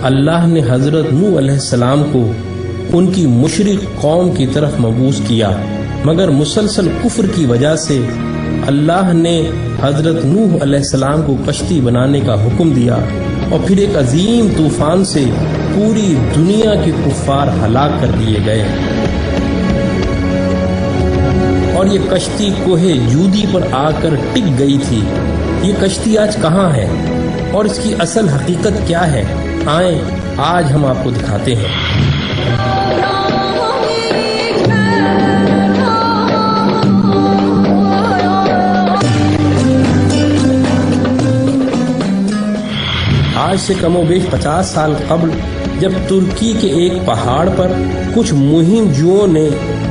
اللہ نے حضرت نوح علیہ السلام کو ان کی مشرک قوم کی طرف مبعوث کیا، مگر مسلسل کفر کی وجہ سے اللہ نے حضرت نوح علیہ السلام کو کشتی بنانے کا حکم دیا، اور پھر ایک عظیم طوفان سے پوری دنیا کے کفار ہلاک کر دیے گئے، اور یہ کشتی کوہ جودی پر آ کر ٹک گئی تھی۔ یہ کشتی آج کہاں ہے اور اس کی اصل حقیقت کیا ہے؟ آئیں آج ہم آپ کو دکھاتے ہیں۔ آج سے کم و بیش 50 سال قبل جب ترکی کے ایک پہاڑ پر کچھ مہم جوؤں نے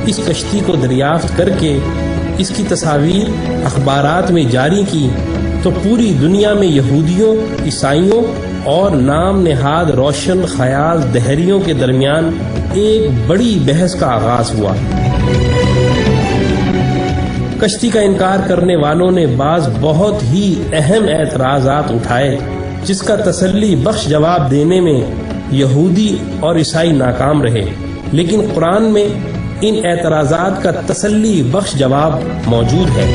اس کشتی کو دریافت کر کے اس کی تصاویر اخبارات میں جاری کی، تو پوری دنیا میں یہودیوں، عیسائیوں اور نام نہاد روشن خیال دہریوں کے درمیان ایک بڑی بحث کا آغاز ہوا۔ کشتی کا انکار کرنے والوں نے بعض بہت ہی اہم اعتراضات اٹھائے، جس کا تسلی بخش جواب دینے میں یہودی اور عیسائی ناکام رہے، لیکن قرآن میں ان اعتراضات کا تسلی بخش جواب موجود ہے۔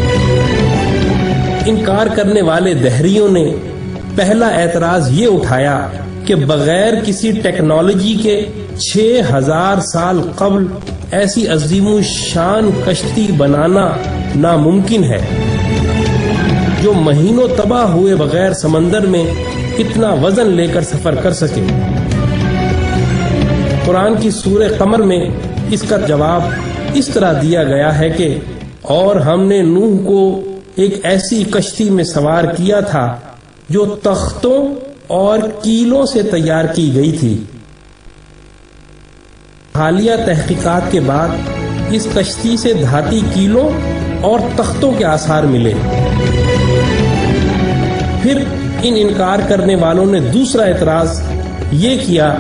انکار کرنے والے دہریوں نے پہلا اعتراض یہ اٹھایا کہ بغیر کسی ٹیکنالوجی کے 6000 سال قبل ایسی عظیم الشان کشتی بنانا ناممکن ہے جو مہینوں تباہ ہوئے بغیر سمندر میں اتنا وزن لے کر سفر کر سکے۔ قرآن کی سورہ قمر میں اس کا جواب اس طرح دیا گیا ہے کہ اور ہم نے نوح کو ایک ایسی کشتی میں سوار کیا تھا جو تختوں اور کیلوں سے تیار کی گئی تھی۔ حالیہ تحقیقات کے بعد اس کشتی سے دھاتی کیلوں اور تختوں کے آثار ملے۔ پھر ان انکار کرنے والوں نے دوسرا اعتراض یہ کیا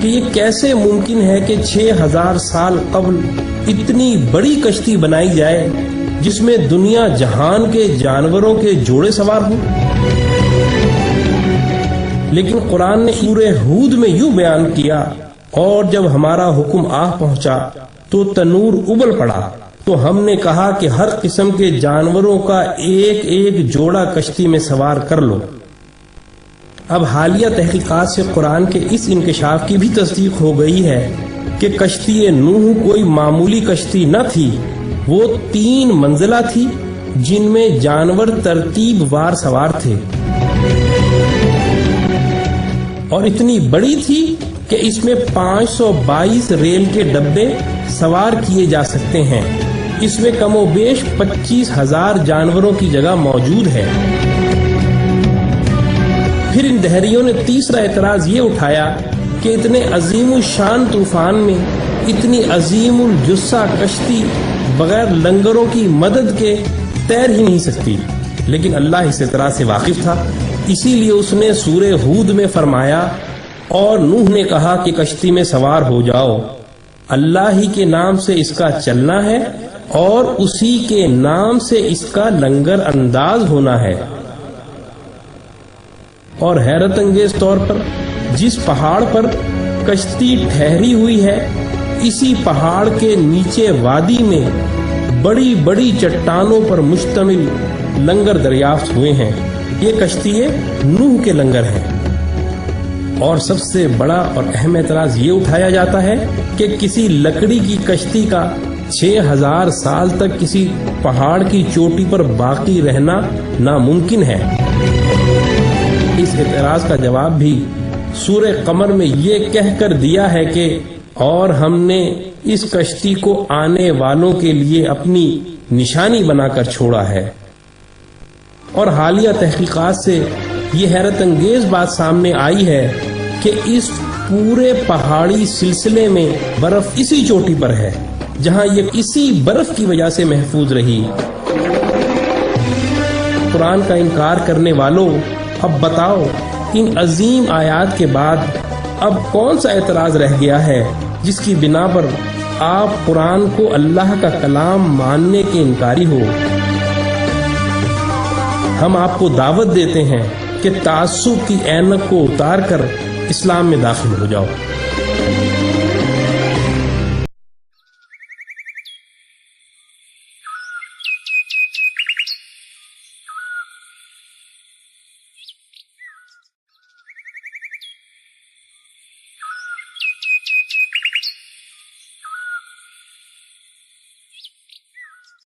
کہ یہ کیسے ممکن ہے کہ 6000 سال قبل اتنی بڑی کشتی بنائی جائے جس میں دنیا جہان کے جانوروں کے جوڑے سوار ہوں۔ لیکن قرآن نے سورہ ہود میں یوں بیان کیا، اور جب ہمارا حکم آ پہنچا تو تنور ابل پڑا، تو ہم نے کہا کہ ہر قسم کے جانوروں کا ایک ایک جوڑا کشتی میں سوار کر لو۔ اب حالیہ تحقیقات سے قرآن کے اس انکشاف کی بھی تصدیق ہو گئی ہے کہ کشتی نوح کوئی معمولی کشتی نہ تھی، وہ 3 منزلہ تھی جن میں جانور ترتیب وار سوار تھے، اور اتنی بڑی تھی کہ اس میں 522 ریل کے ڈبے سوار کیے جا سکتے ہیں۔ اس میں کم و بیش 25,000 جانوروں کی جگہ موجود ہے۔ پھر ان دہریوں نے تیسرا اعتراض یہ اٹھایا کہ اتنے عظیم الشان طوفان میں اتنی عظیم الجثہ کشتی بغیر لنگروں کی مدد کے تیر ہی نہیں سکتی، لیکن اللہ اس اعتراض سے واقف تھا، اسی لیے اس نے سورہ ہود میں فرمایا، اور نوح نے کہا کہ کشتی میں سوار ہو جاؤ، اللہ ہی کے نام سے اس کا چلنا ہے اور اسی کے نام سے اس کا لنگر انداز ہونا ہے۔ اور حیرت انگیز طور پر جس پہاڑ پر کشتی ٹھہری ہوئی ہے، اسی پہاڑ کے نیچے وادی میں بڑی بڑی چٹانوں پر مشتمل لنگر دریافت ہوئے ہیں۔ یہ کشتی نوح کے لنگر ہیں۔ اور سب سے بڑا اور اہم اعتراض یہ اٹھایا جاتا ہے کہ کسی لکڑی کی کشتی کا 6000 سال تک کسی پہاڑ کی چوٹی پر باقی رہنا ناممکن ہے۔ اس اعتراض کا جواب بھی سورہ قمر میں یہ کہہ کر دیا ہے کہ اور ہم نے اس کشتی کو آنے والوں کے لیے اپنی نشانی بنا کر چھوڑا ہے۔ اور حالیہ تحقیقات سے یہ حیرت انگیز بات سامنے آئی ہے کہ اس پورے پہاڑی سلسلے میں برف اسی چوٹی پر ہے جہاں یہ اسی برف کی وجہ سے محفوظ رہی۔ قرآن کا انکار کرنے والوں، اب بتاؤ ان عظیم آیات کے بعد اب کون سا اعتراض رہ گیا ہے جس کی بنا پر آپ قرآن کو اللہ کا کلام ماننے کے انکاری ہو؟ ہم آپ کو دعوت دیتے ہیں کہ تعصب کی اینک کو اتار کر اسلام میں داخل ہو جاؤ۔